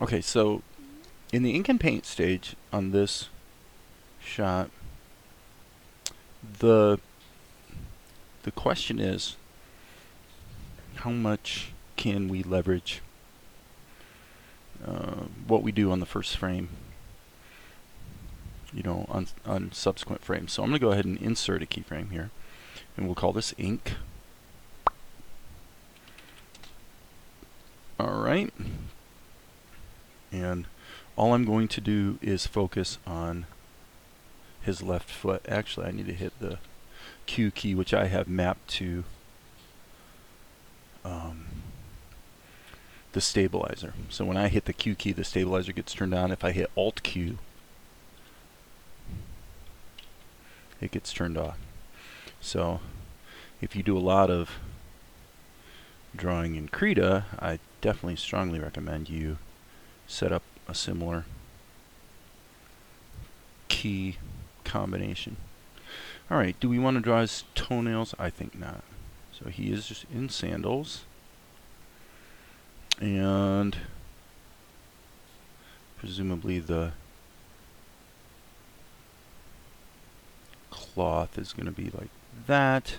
Okay, so in the ink and paint stage on this shot, the the question is how much can we leverage what we do on the first frame, on subsequent frames. So I'm going to go ahead and insert a keyframe here, and we'll call this ink. All right. And all I'm going to do is focus on his left foot. Actually, I need to hit the Q key, which I have mapped to the stabilizer. So when I hit the Q key, the stabilizer gets turned on. If I hit Alt Q, it gets turned off. So if you do a lot of drawing in Krita, I definitely strongly recommend you set up a similar key combination. All right, do we want to draw his toenails? I think not. So he is just in sandals. And presumably the cloth is going to be like that.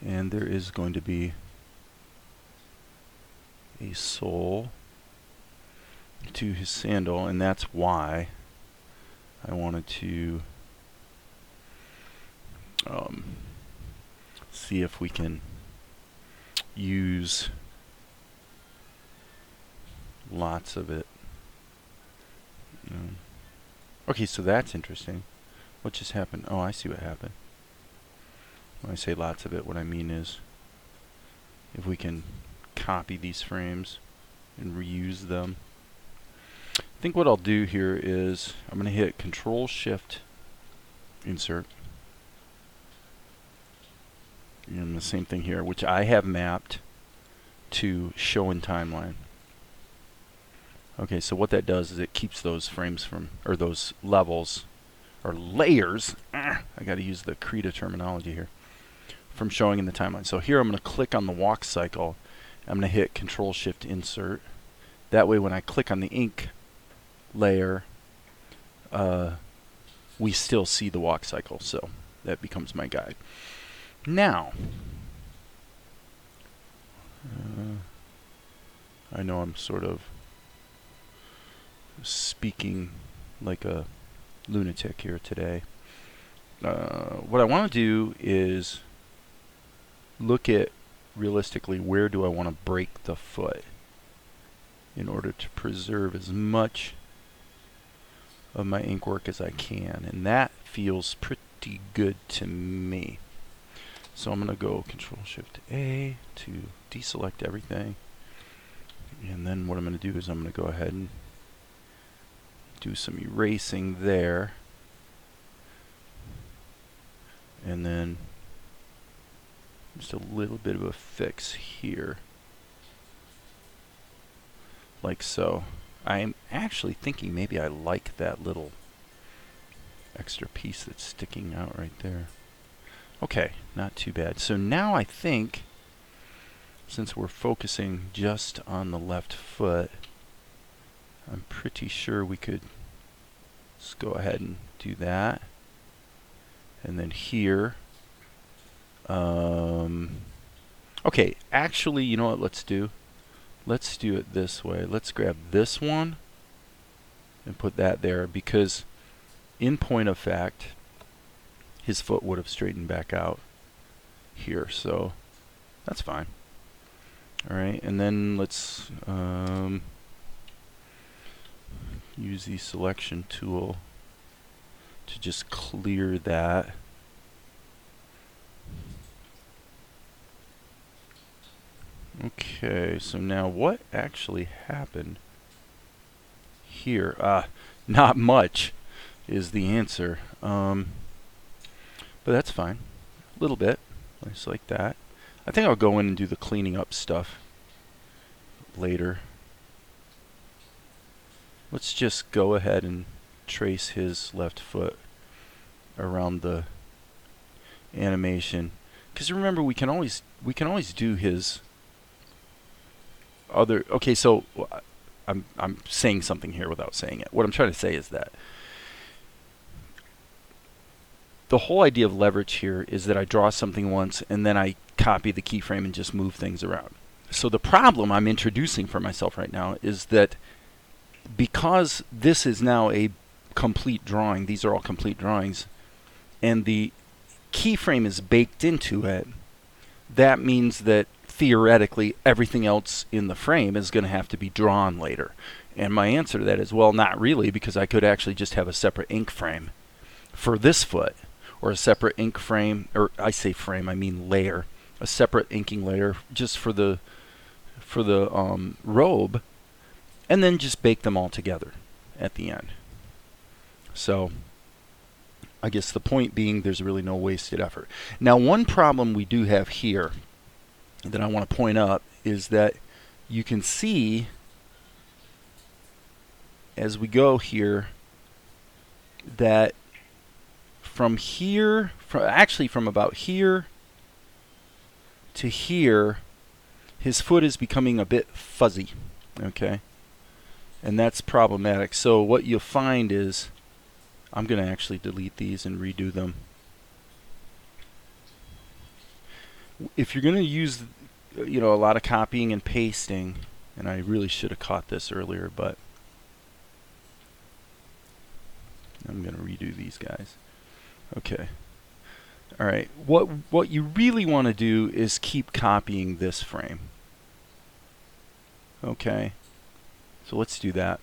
And there is going to be a sole to his sandal, and that's why I wanted to see if we can use lots of it. Okay, so that's interesting. What just happened? Oh, I see what happened. When I say lots of it, what I mean is if we can copy these frames and reuse them. I think what I'll do here is I'm going to hit Control Shift Insert. And the same thing here, which I have mapped to Show in Timeline. Okay, so what that does is it keeps those frames from, or those levels, or layers, I got to use the Krita terminology here, from showing in the timeline. So here I'm going to click on the walk cycle. I'm going to hit Control Shift Insert. That way when I click on the ink layer, we still see the walk cycle. So that becomes my guide. Now, I know I'm sort of speaking like a lunatic here today. What I want to do is look at realistically where do I want to break the foot in order to preserve as much of my ink work as I can, and that feels pretty good to me. So I'm going to go Control Shift A to deselect everything, and then what I'm going to do is I'm going to go ahead and do some erasing there, and then just a little bit of a fix here, like so. I'm actually thinking maybe I like that little extra piece that's sticking out right there. Okay, not too bad. So now I think, since we're focusing just on the left foot, I'm pretty sure we could just go ahead and do that. And then here, okay, actually, you know what let's do? Let's do it this way. Let's grab this one and put that there, because in point of fact, his foot would have straightened back out here, so that's fine. All right, and then let's use the selection tool to just clear that. Okay, so now what actually happened here? Not much is the answer. But that's fine. A little bit, just like that. I think I'll go in and do the cleaning up stuff later. Let's just go ahead and trace his left foot around the animation, because remember we can always do his other. Okay, so I'm saying something here without saying it. What I'm trying to say is that the whole idea of leverage here is that I draw something once and then I copy the keyframe and just move things around. So the problem I'm introducing for myself right now is that because this is now a complete drawing, these are all complete drawings, and the keyframe is baked into it, that means that theoretically everything else in the frame is going to have to be drawn later. And my answer to that is, well, not really, because I could actually just have a separate ink frame for this foot, or a separate ink frame, or I say frame, I mean layer, a separate inking layer just for the robe, and then just bake them all together at the end. So I guess the point being there's really no wasted effort. Now, one problem we do have here that I want to point out is that you can see as we go here that from here, from about here to here, his foot is becoming a bit fuzzy, okay? And that's problematic. So what you'll find is, I'm going to actually delete these and redo them. If you're going to use, a lot of copying and pasting, and I really should have caught this earlier, but I'm going to redo these guys. Okay. All right. What you really want to do is keep copying this frame. Okay. So let's do that.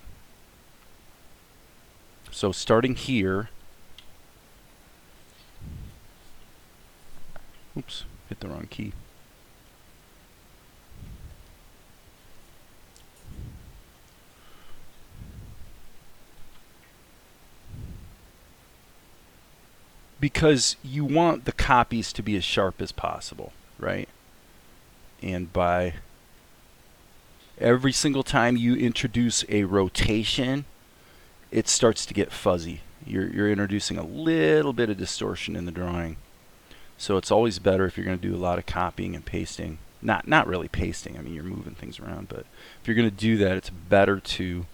So starting here. Oops, hit the wrong key. Because you want the copies to be as sharp as possible, right? And by every single time you introduce a rotation, it starts to get fuzzy. You're introducing a little bit of distortion in the drawing. So it's always better if you're going to do a lot of copying and pasting. Not really pasting, I mean you're moving things around, but if you're going to do that, it's better to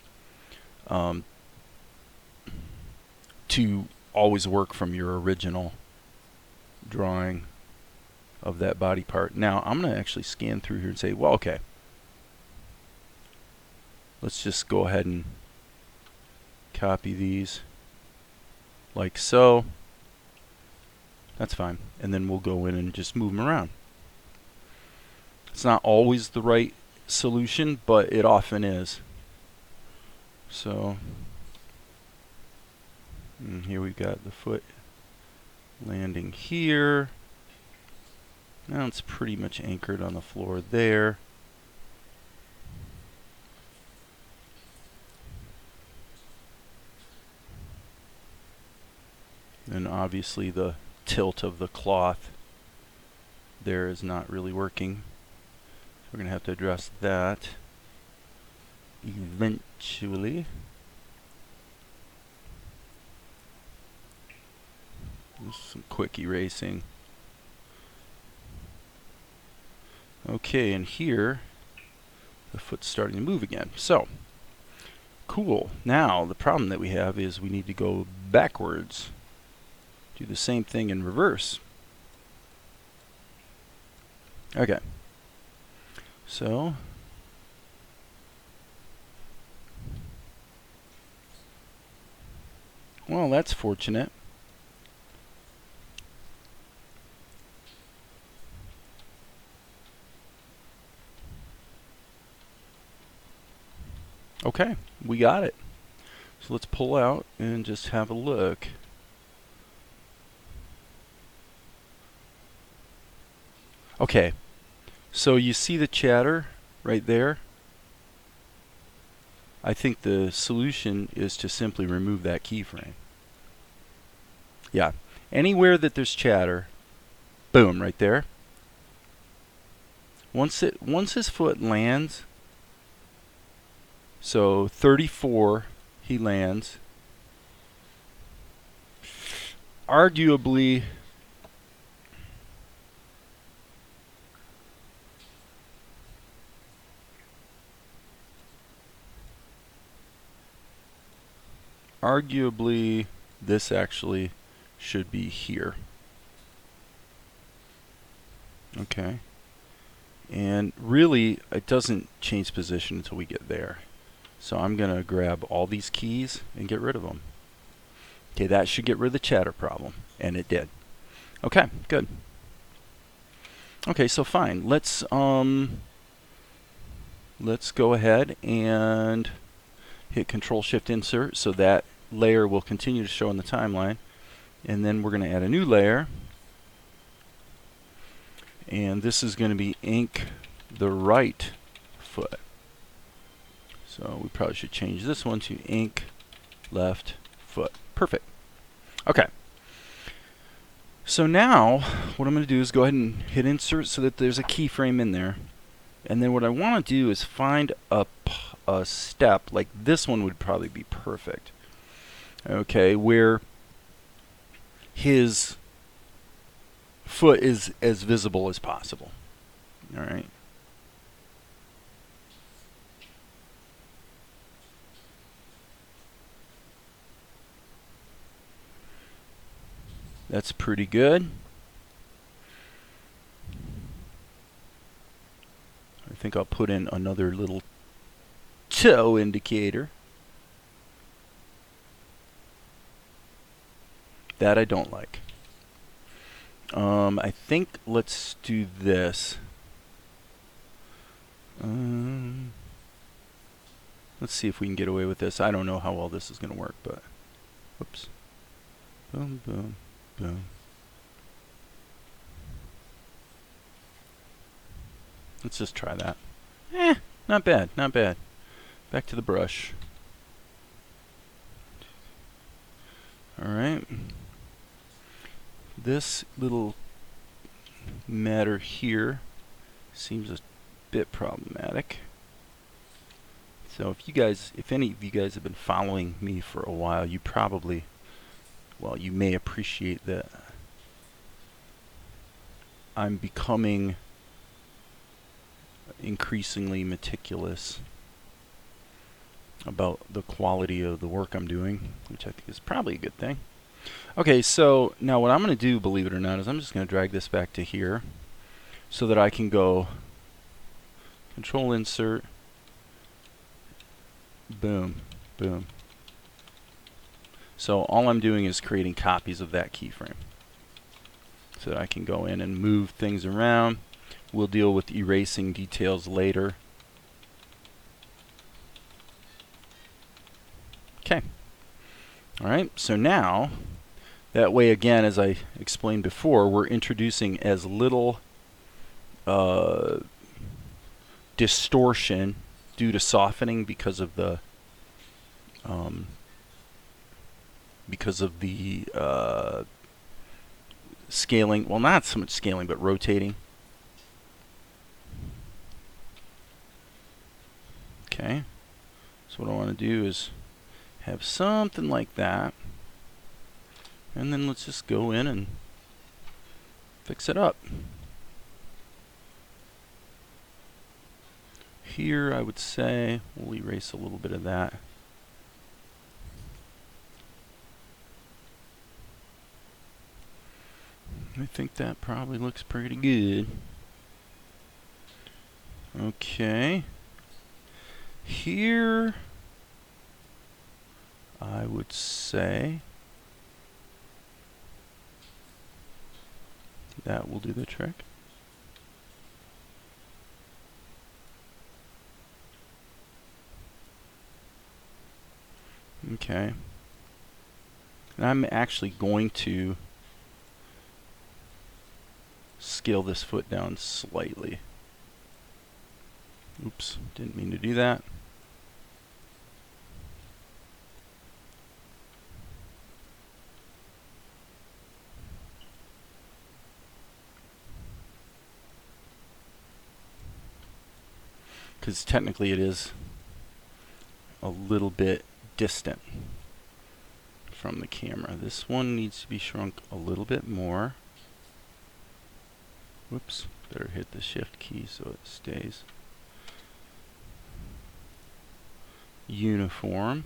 always work from your original drawing of that body part. Now I'm going to actually scan through here and say, well, okay, let's just go ahead and copy these like so. That's fine. And then we'll go in and just move them around. It's not always the right solution, but it often is. So here we've got the foot landing here. Now it's pretty much anchored on the floor there. And obviously the tilt of the cloth there is not really working. So we're going to have to address that eventually. Just some quick erasing. Okay, and here the foot's starting to move again. So, cool. Now the problem that we have is we need to go backwards. Do the same thing in reverse. Okay. So well, that's fortunate. Okay, we got it. So let's pull out and just have a look. Okay, so you see the chatter right there? I think the solution is to simply remove that keyframe. Yeah, anywhere that there's chatter, boom, right there. Once his foot lands, so 34 he lands, arguably arguably this actually should be here. Okay. And really, it doesn't change position until we get there. So I'm going to grab all these keys and get rid of them. Okay, that should get rid of the chatter problem. And it did. Okay, good. Okay, so fine. Let's go ahead and hit Control-Shift-Insert so that layer will continue to show in the timeline. And then we're going to add a new layer. And this is going to be ink the right foot. So we probably should change this one to ink left foot. Perfect. Okay. So now what I'm going to do is go ahead and hit insert so that there's a keyframe in there. And then what I want to do is find a step, like this one would probably be perfect. Okay, where his foot is as visible as possible. All right. That's pretty good. I think I'll put in another little toe indicator. That I don't like. I think let's do this. Let's see if we can get away with this. I don't know how well this is going to work, but whoops. Boom, boom, boom. Let's just try that. Not bad, not bad. Back to the brush. Alright. This little matter here seems a bit problematic. So if any of you guys have been following me for a while, you probably, well, you may appreciate that I'm becoming increasingly meticulous about the quality of the work I'm doing, which I think is probably a good thing. Okay, so now what I'm going to do, believe it or not, is I'm just going to drag this back to here so that I can go Control Insert, boom, boom. So all I'm doing is creating copies of that keyframe so that I can go in and move things around. We'll deal with erasing details later. Okay. Alright, so now, that way again, as I explained before, we're introducing as little distortion due to softening because of the scaling. Well, not so much scaling, but rotating. Okay. So what I want to do is have something like that. And then let's just go in and fix it up. Here I would say we'll erase a little bit of that. I think that probably looks pretty good. Okay. Here I would say that will do the trick. Okay. And I'm actually going to scale this foot down slightly. Oops, didn't mean to do that. Because technically it is a little bit distant from the camera. This one needs to be shrunk a little bit more. Whoops, better hit the shift key so it stays uniform.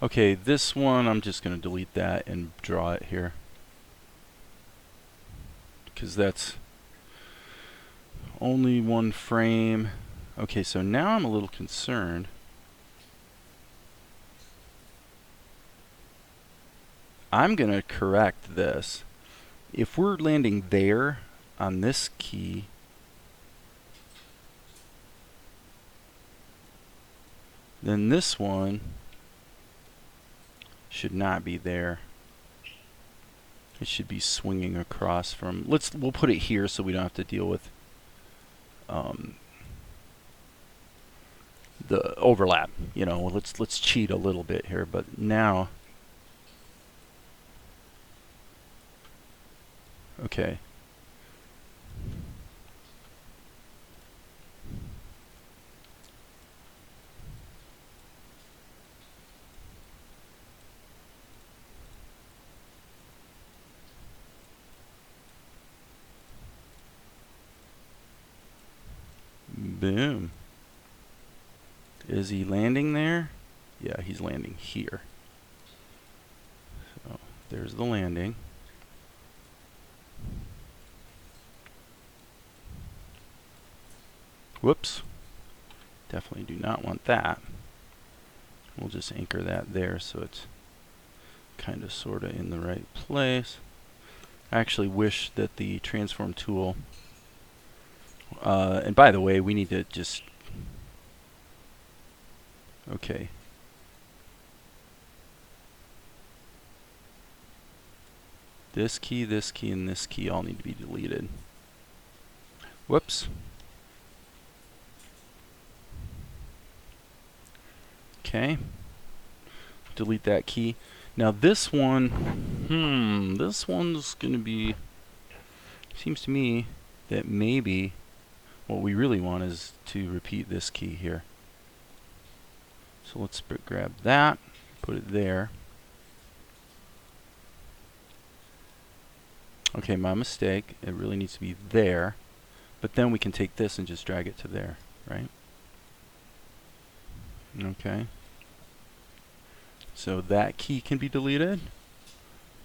Okay, this one I'm just going to delete that and draw it here, because that's only one frame. Okay, so now I'm a little concerned. I'm going to correct this. If we're landing there on this key, then this one should not be there. It should be swinging across from, we'll put it here so we don't have to deal with the overlap. You know, let's cheat a little bit here, but now, okay. Boom. Is he landing there? Yeah, he's landing here. So there's the landing. Whoops. Definitely do not want that. We'll just anchor that there so it's kind of sort of in the right place. I actually wish that the transform tool, and by the way, we need to just, okay. This key, and this key all need to be deleted. Whoops. Okay. Delete that key. Now this one, this one's going to be, seems to me that maybe what we really want is to repeat this key here. So let's grab that, put it there. Okay, my mistake. It really needs to be there. But then we can take this and just drag it to there, right? Okay. So that key can be deleted.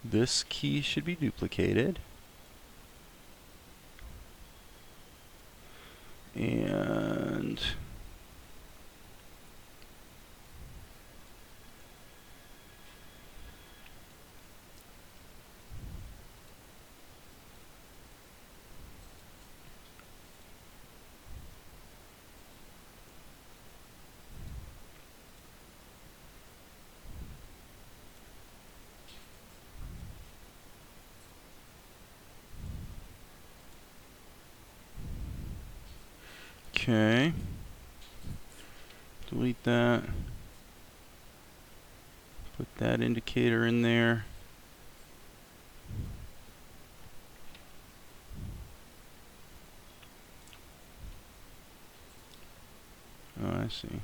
This key should be duplicated. And okay. Delete that. Put that indicator in there. Oh, I see.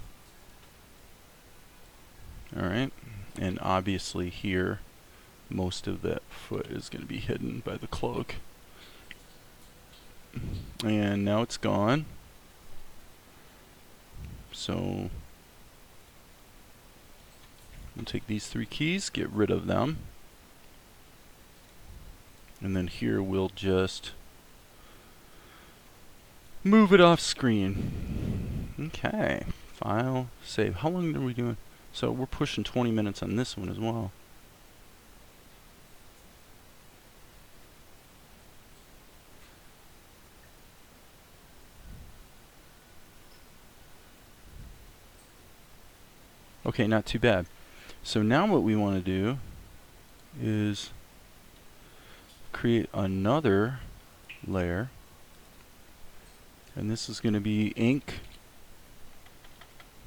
Alright. And obviously here, most of that foot is going to be hidden by the cloak. And now it's gone. So we'll take these 3 keys, get rid of them. And then here we'll just move it off screen. Okay. File, save. How long are we doing? So we're pushing 20 minutes on this one as well. Okay, not too bad. So now what we want to do is create another layer. And this is going to be ink.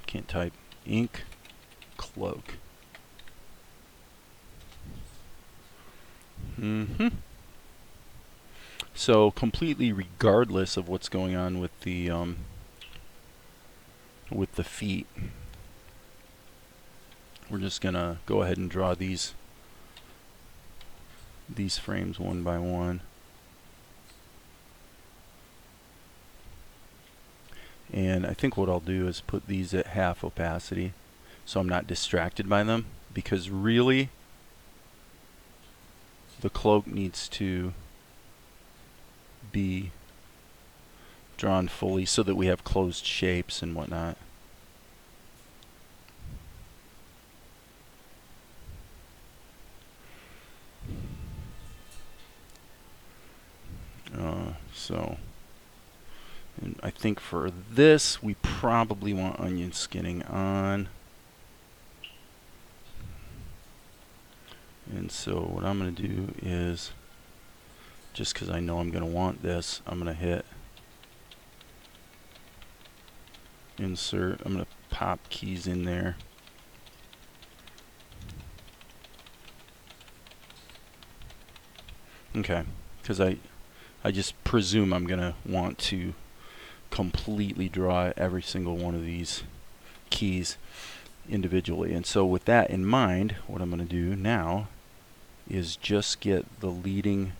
Can't type. Ink cloak. So completely regardless of what's going on with the feet, we're just gonna go ahead and draw these frames one by one. And I think what I'll do is put these at half opacity so I'm not distracted by them. because really the cloak needs to be drawn fully so that we have closed shapes and whatnot. So and I think for this we probably want onion skinning on. And so what I'm going to do is, just because I know I'm going to want this, I'm going to hit insert. I'm going to pop keys in there. Okay, because I just presume I'm going to want to completely draw every single one of these keys individually. And so with that in mind, what I'm going to do now is just get the leading,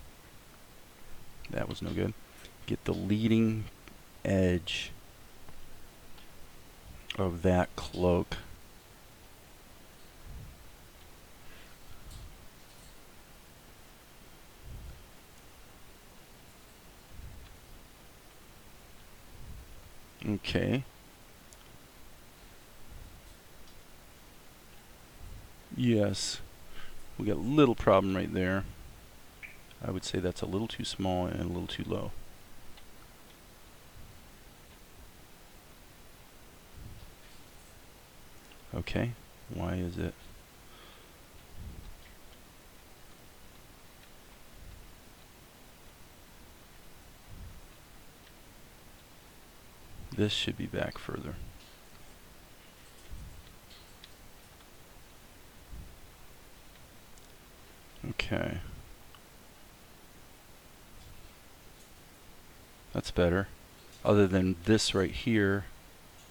that was no good, get the leading edge of that cloak. Okay. Yes. We got a little problem right there. I would say that's a little too small and a little too low. Okay. Why is it? This should be back further. Okay. That's better. Other than this right here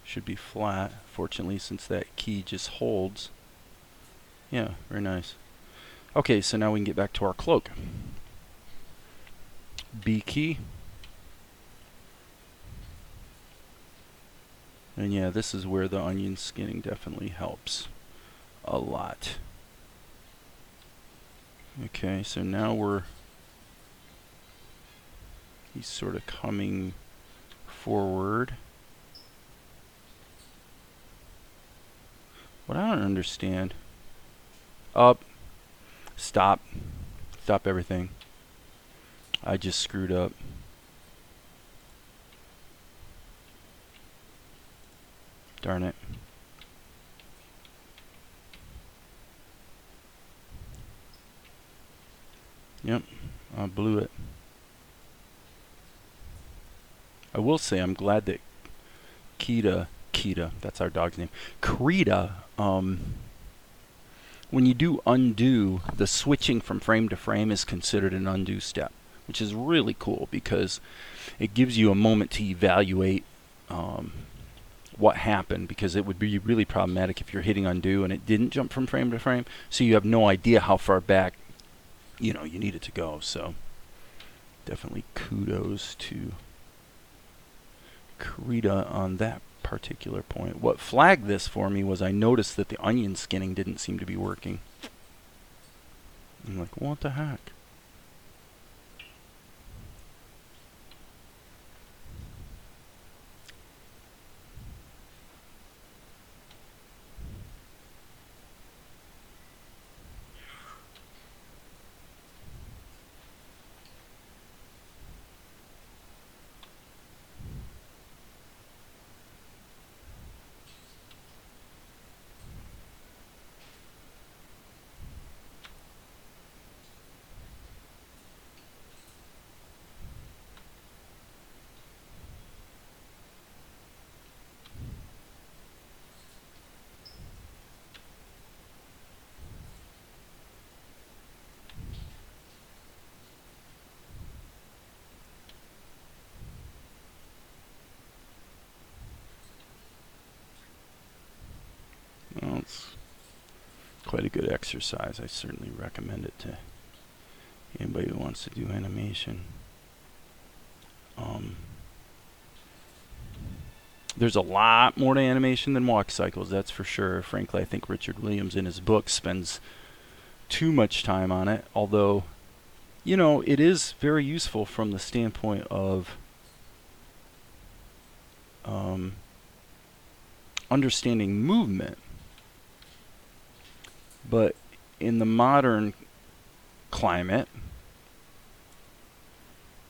should be flat, fortunately, since that key just holds. Yeah, very nice. Okay, so now we can get back to our cloak. B key. And yeah, this is where the onion skinning definitely helps a lot. Okay, so now he's sort of coming forward. What I don't understand. Up. Stop. Stop everything. I just screwed up. Darn it. Yep, I blew it. I will say I'm glad that Kita, that's our dog's name, Krita, when you do undo, the switching from frame to frame is considered an undo step, which is really cool because it gives you a moment to evaluate what happened, because it would be really problematic if you're hitting undo and it didn't jump from frame to frame, so you have no idea how far back you need it to go. So definitely kudos to Krita on that particular point. What flagged this for me was I noticed that the onion skinning didn't seem to be working. I'm like, what the heck? Well, it's quite a good exercise. I certainly recommend it to anybody who wants to do animation. There's a lot more to animation than walk cycles, that's for sure. Frankly, I think Richard Williams in his book spends too much time on it, although, you know, it is very useful from the standpoint of understanding movement. But in the modern climate,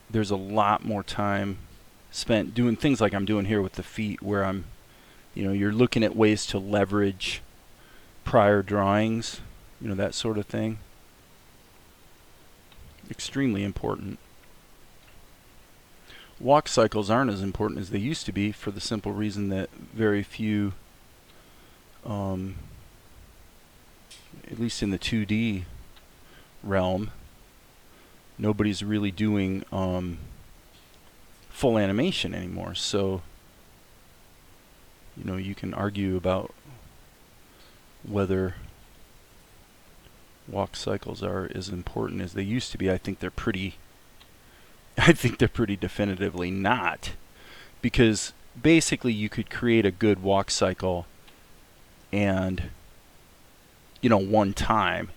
there's a lot more time spent doing things like I'm doing here with the feet, where I'm, you know, you're looking at ways to leverage prior drawings, you know, that sort of thing. Extremely important. Walk cycles aren't as important as they used to be, for the simple reason that very few, at least in the 2D realm, nobody's really doing full animation anymore. So, you know, you can argue about whether walk cycles are as important as they used to be. I think they're pretty definitively not, because basically you could create a good walk cycle and, you know, one time.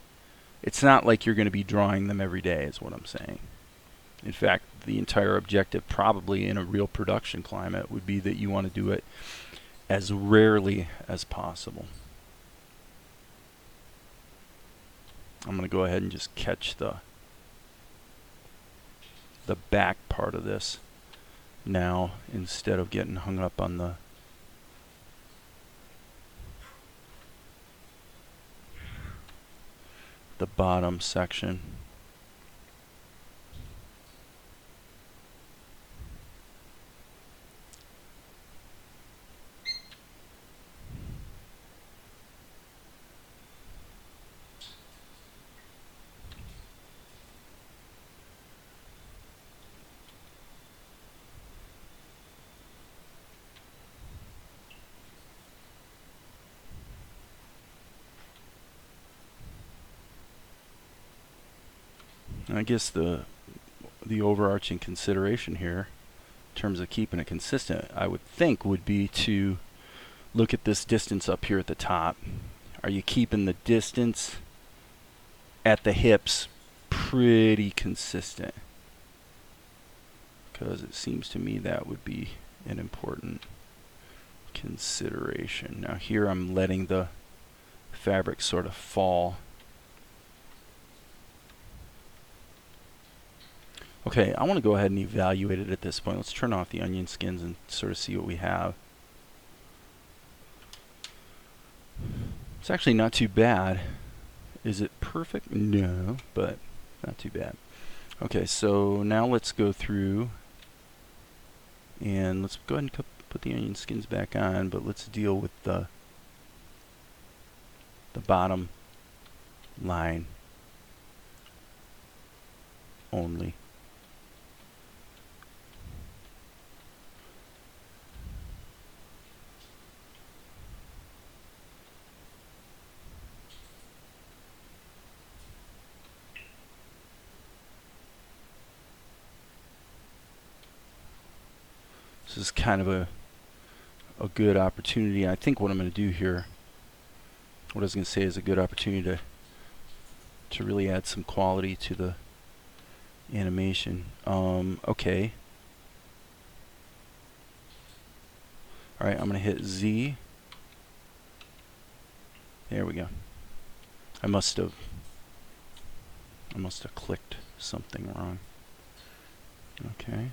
It's not like you're going to be drawing them every day, is what I'm saying. In fact, the entire objective probably in a real production climate would be that you want to do it as rarely as possible. I'm going to go ahead and just catch the back part of this now, instead of getting hung up on the bottom section. I guess the overarching consideration here, in terms of keeping it consistent, I would think would be to look at this distance up here at the top. Are you keeping the distance at the hips pretty consistent? Because it seems to me that would be an important consideration. Now here I'm letting the fabric sort of fall. Okay, I want to go ahead and evaluate it at this point. Let's turn off the onion skins and sort of see what we have. It's actually not too bad. Is it perfect? No, but not too bad. Okay, so now let's go through and let's go ahead and put the onion skins back on, but let's deal with the bottom line only. This is kind of a good opportunity. I think what I'm going to do here, what I was going to say, is a good opportunity to really add some quality to the animation. Okay. Alright, I'm going to hit Z. There we go. I must have clicked something wrong. Okay.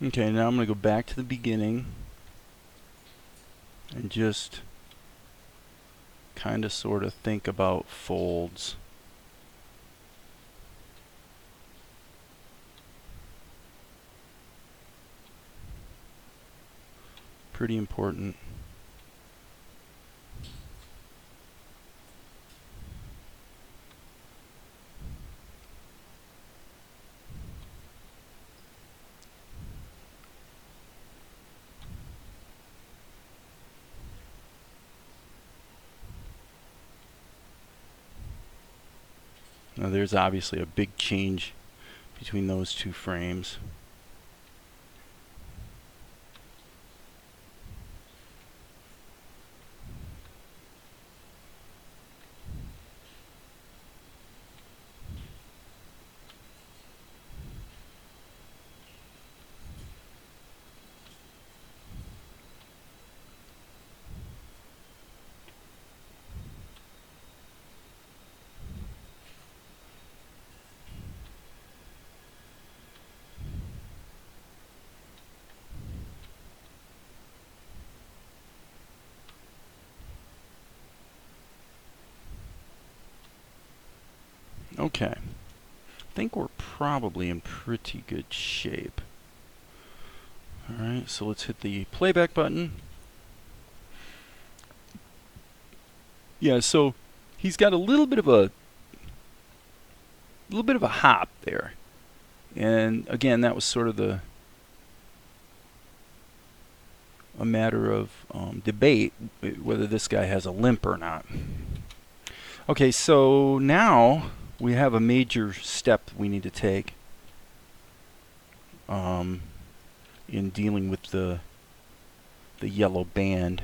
Okay, now I'm going to go back to the beginning and just kind of sort of think about folds. Pretty important. Now there's obviously a big change between those two frames. Okay, I think we're probably in pretty good shape. Alright, so let's hit the playback button. Yeah, so he's got a little bit of a hop there. And again, that was sort of a matter of debate whether this guy has a limp or not. Okay, so now we have a major step we need to take in dealing with the yellow band.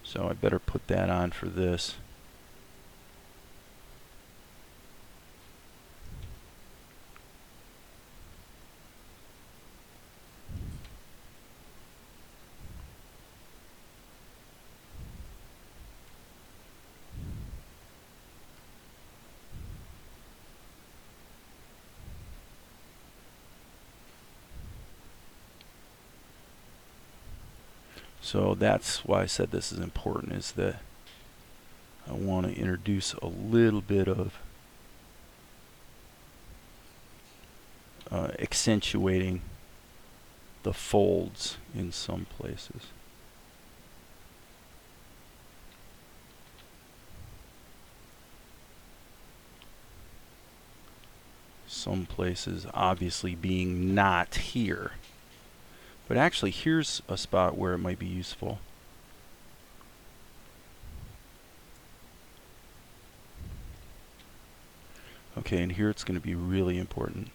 So I better put that on for this. So that's why I said this is important, is that I want to introduce a little bit of accentuating the folds in some places. Some places obviously being not here. But actually, here's a spot where it might be useful. Okay, and here it's going to be really important.